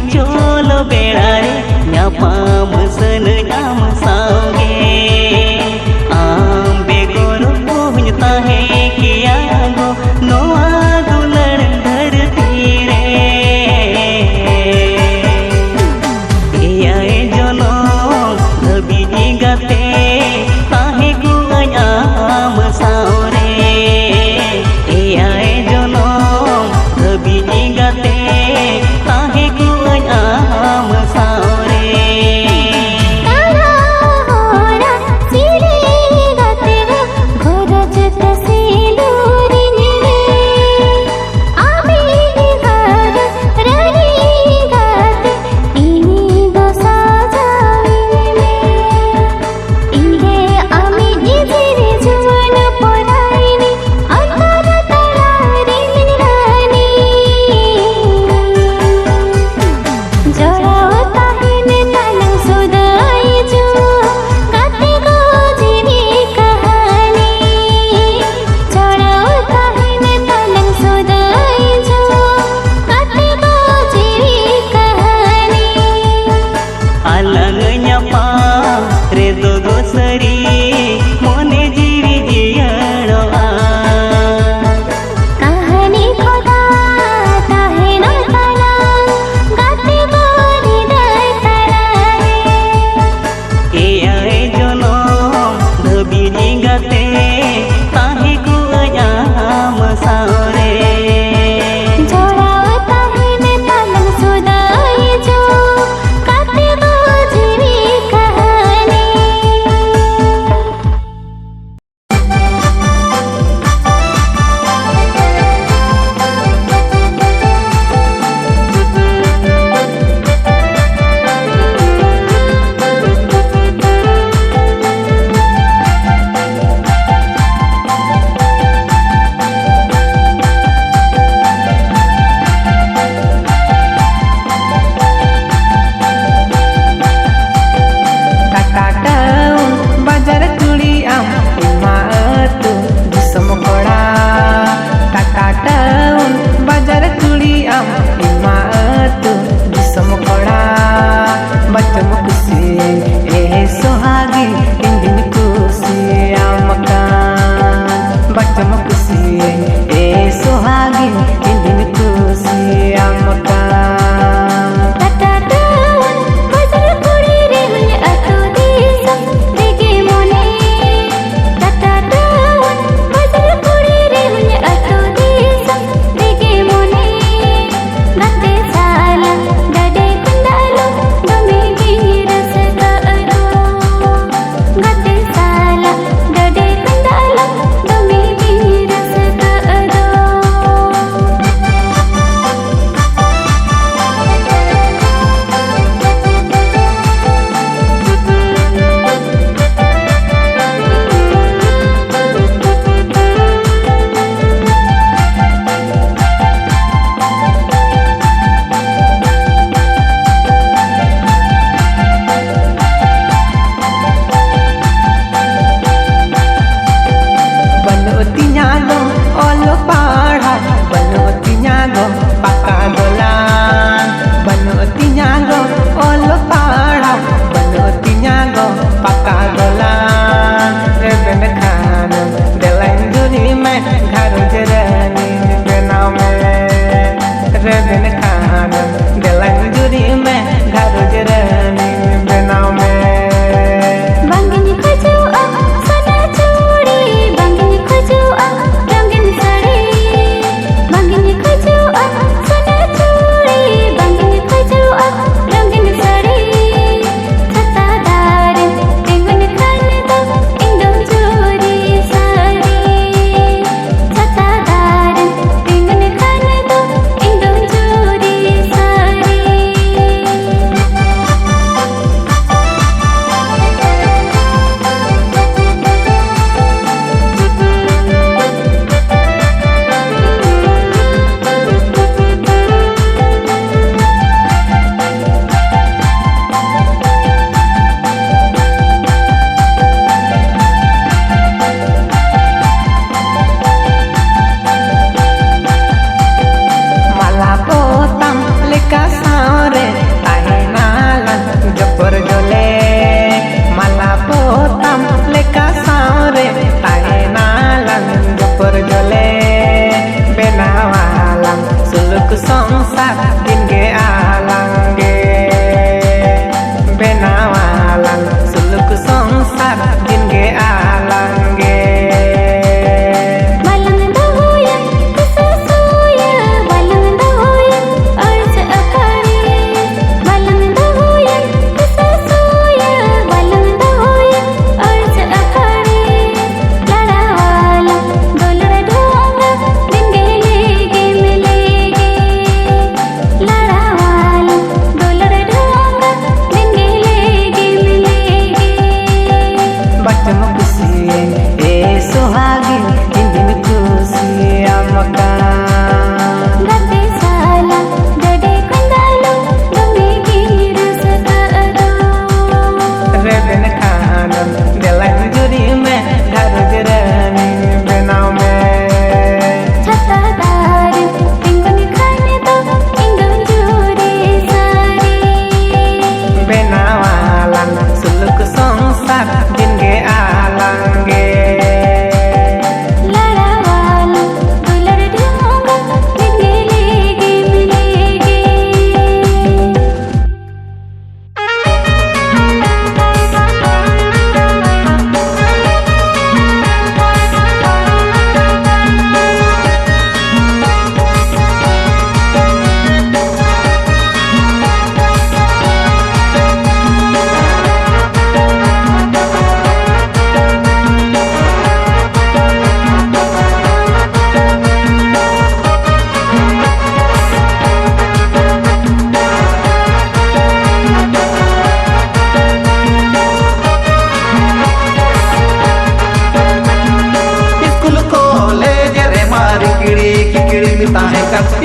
चलो बेड़ारे ᱧᱟᱯᱟᱢ ᱥᱟᱹᱱᱟᱹᱧ ᱟᱢ ᱥᱟᱶᱜᱮ ᱟᱢ ᱵᱮᱜᱚᱨ ᱵᱟᱹᱧ ᱛᱟᱦᱮᱸ ᱠᱮᱭᱟ ᱜᱚ ᱱᱚᱣᱟ ᱫᱩᱞᱟᱹᱲ ᱫᱷᱟᱹᱨᱛᱤ ᱨᱮ ᱮᱭᱟᱭ ᱡᱚᱱᱚᱢ ᱫᱷᱟᱹᱵᱤᱡ ᱜᱟᱛᱮ ᱛᱟᱦᱮᱸ ᱠᱚᱜᱼᱟᱹᱧ ᱟᱢ ᱥᱟᱶᱨᱮ ᱮᱭᱟᱭ ᱡᱚᱱᱚᱢ ᱫᱷᱟᱹᱵᱤᱡ ᱜᱟᱛᱮ ᱛᱟᱦᱮᱸ ᱠᱚᱜᱼᱟᱹᱧ ᱟᱢ ᱥᱟᱶᱨᱮ लेका सारे ताहेनाला जपर जले माला पोताम लेका सारे ताहेनाला जपर जले benawalang suluk songsak dinge alangge benawalang suluk songsak dinge alangge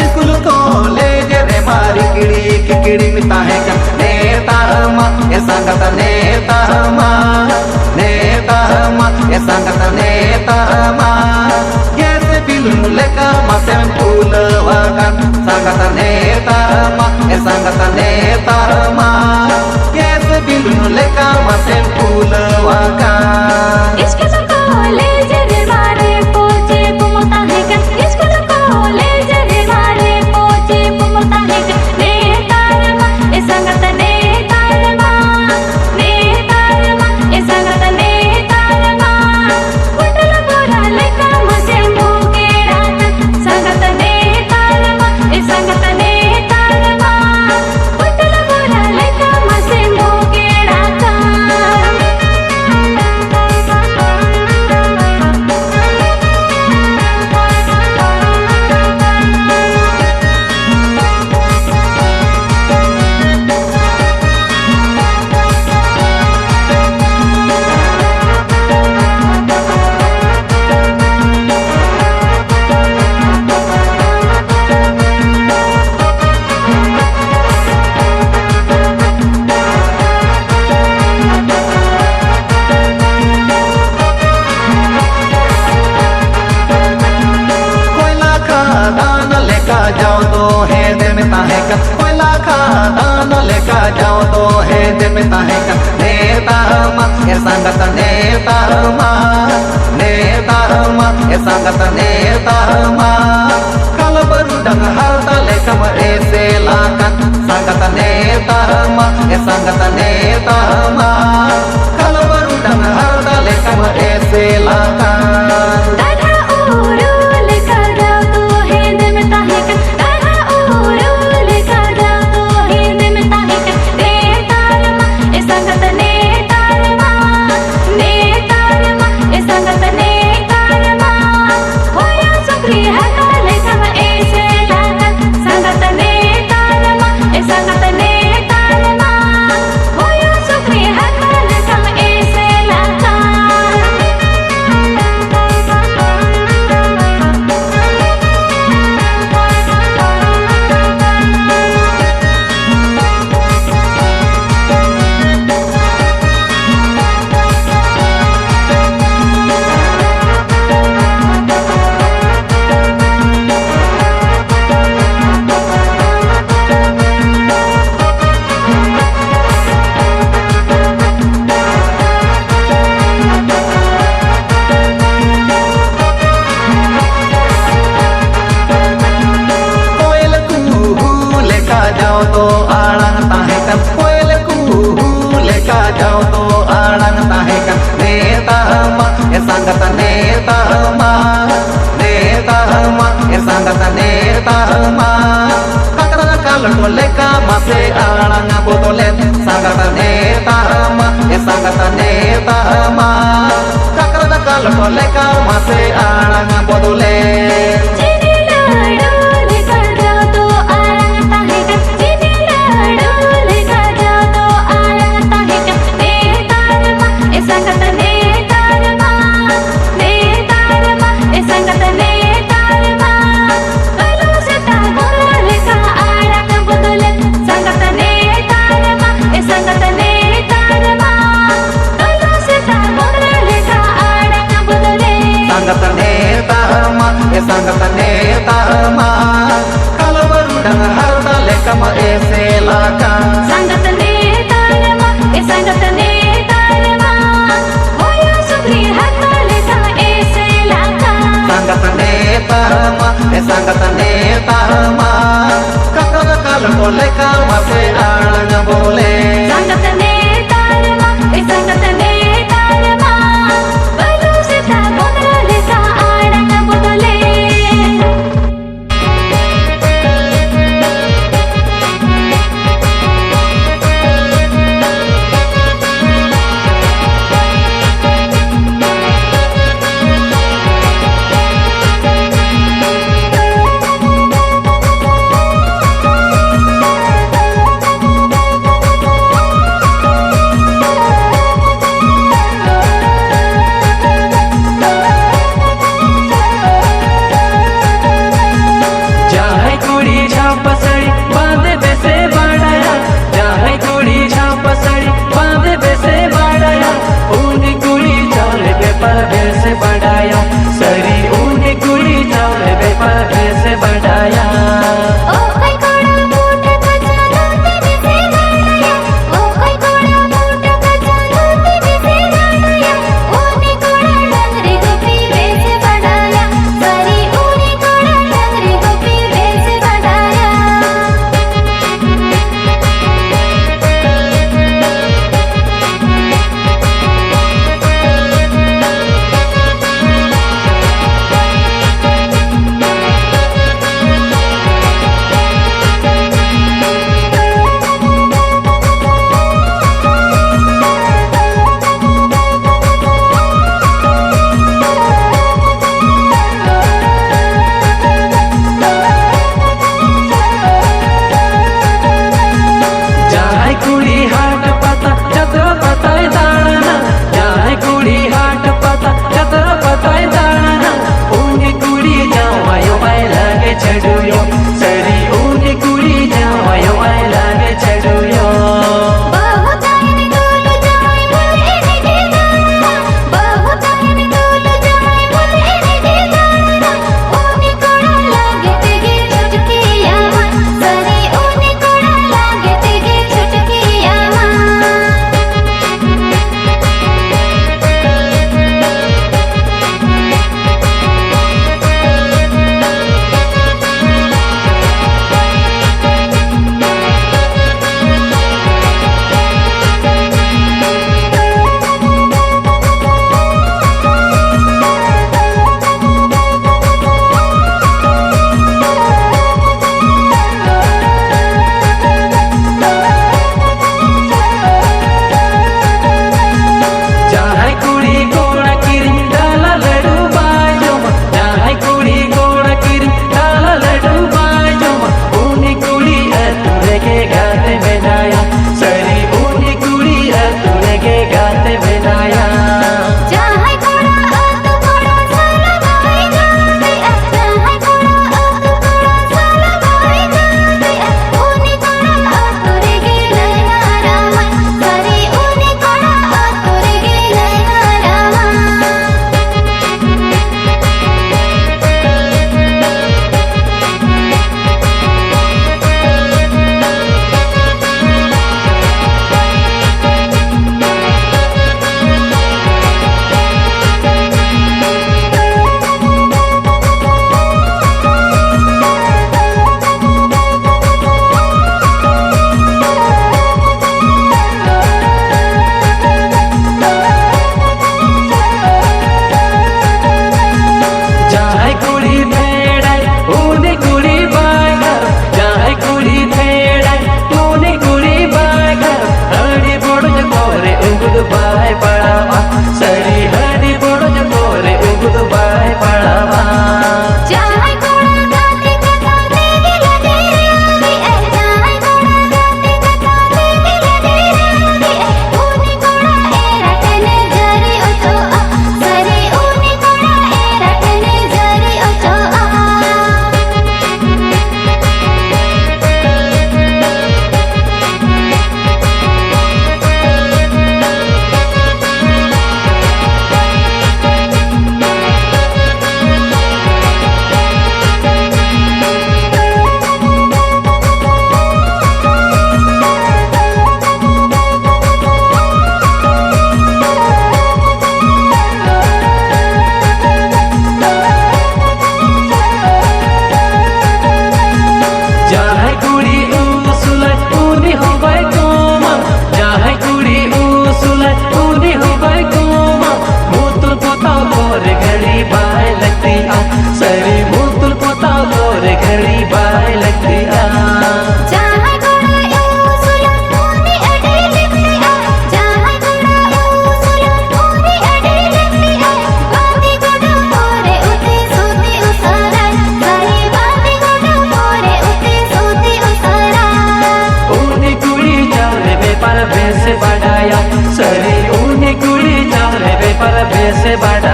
School college re mari kikiri mita hai ka neta ma esangata neta ma esangata neta ma yes bilun leka ma sempul wakan sangata neta ma esangata neta ma yes bilun leka ma sempul wakan school college re mari poche pumata hai ka school college re mari poche pumata hai ka neta ma esangata neta ma esangata neta ma kundala pura leka ma sembu ke rata sangata neta ma esangata neta ma kundala pura leka ma sembu ke rata जाओ तो है दिल में ताहे का कोयला खादान लेका जाओ तो है दिल में ताहे का नेता मा ये संगत नेता मा ये संगत नेता मा कल बरुदंग हरता लेका म ऐसे लाकन संगत नेता मा ये संगत नेता मा कल बरुदंग हरता लेका म ऐसे लाकन Sangat जाओ तो आड़ांग ताहेकन कोयल कुहू लेका जाओ तो आड़ांग ताहेकन नेता मा ए संगत नेता मा ए संगत नेता मा kakra kal to leka mase आड़ांग बोतले संगत नेता मा ए संगत नेता मा kakra kal to leka mase आड़ांग बोतले संगत नेता मा kalau berundang harta leka ma eselaka संगत नेता मा होया सुग्री हाता लेका ऐसे लाका संगत नेता मा kakra kal to leka ma se आड़ांग बोले संगत नेता मा बलू से ता बोतल लेका आड़ांग बोतले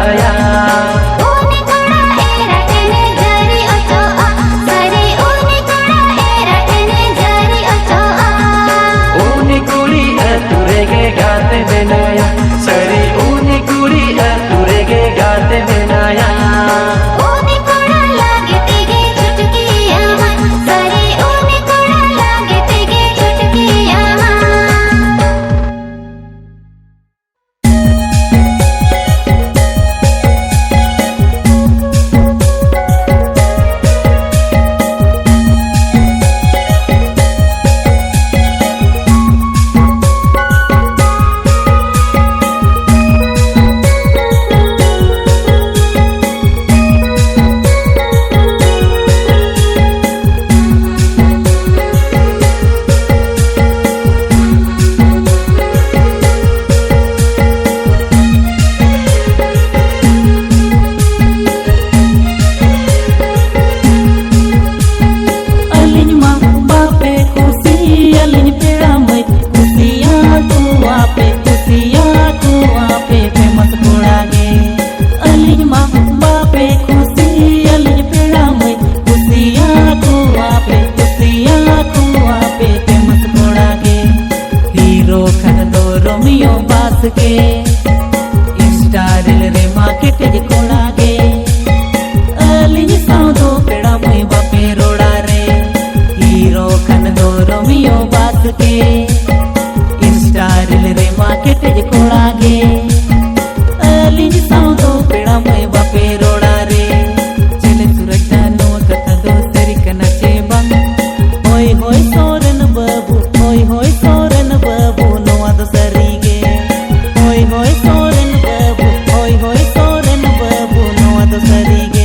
बेनाया उने कोड़ा एरा टेने जरी अचोआ सरी उने कोड़ा एरा टेने जरी अचोआ उने कुड़ी अतुरेगे गाते बेनाया सरी उने कुड़ी अतुरेगे गाते बेनाया उने कोड़ा लागे तेगे चुटकिया सरी उने कोड़ा लागे तेगे चुटकिया के स्टाइल रे मार्केट कोड़ा गे अलिनी साउदो पेड़ा मई बापे रोड़ा रे हीरो खन दो रोमियो बास के स्टाइल रे मार्केट कोड़ा गे अलिनी साउदो पेड़ा मई बापे रोड़ा रे चले सुरक्षा नो कथा दो सरी कना चे बंग होय होय सोरन बाबू होय होय सोरन बाबू नोआ दो सरी गे होय होय सोरन बाबू होय होय सोरन बाबू नोआ दो सरी गे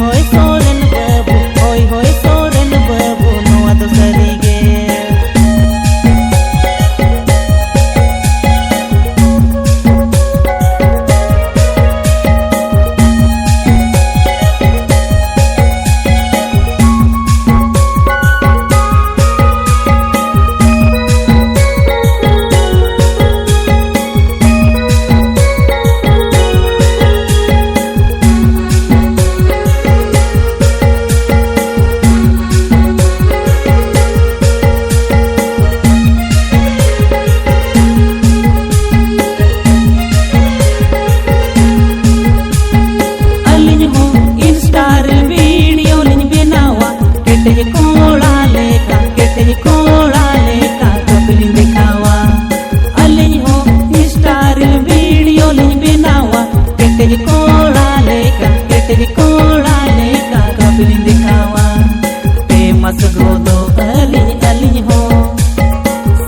होय सोरेन बाबू होय होय सोरेन बाबू नोआ दो सरीगे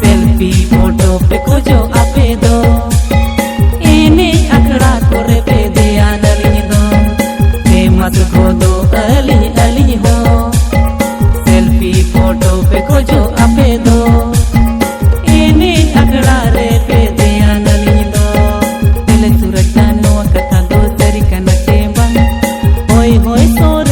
सेल्फी फोटो पे खोजो आपे दो एने अखड़ा कोरे पे ध्यान अलिኝ दो फेमस खोदो अलिኝ हो सेल्फी फोटो पे खोजो आपे दो एने अखड़ा रे पे ध्यान अलिኝ दो दिल सुरता नो कथा दो सरी कना चे बंग होय होय सोर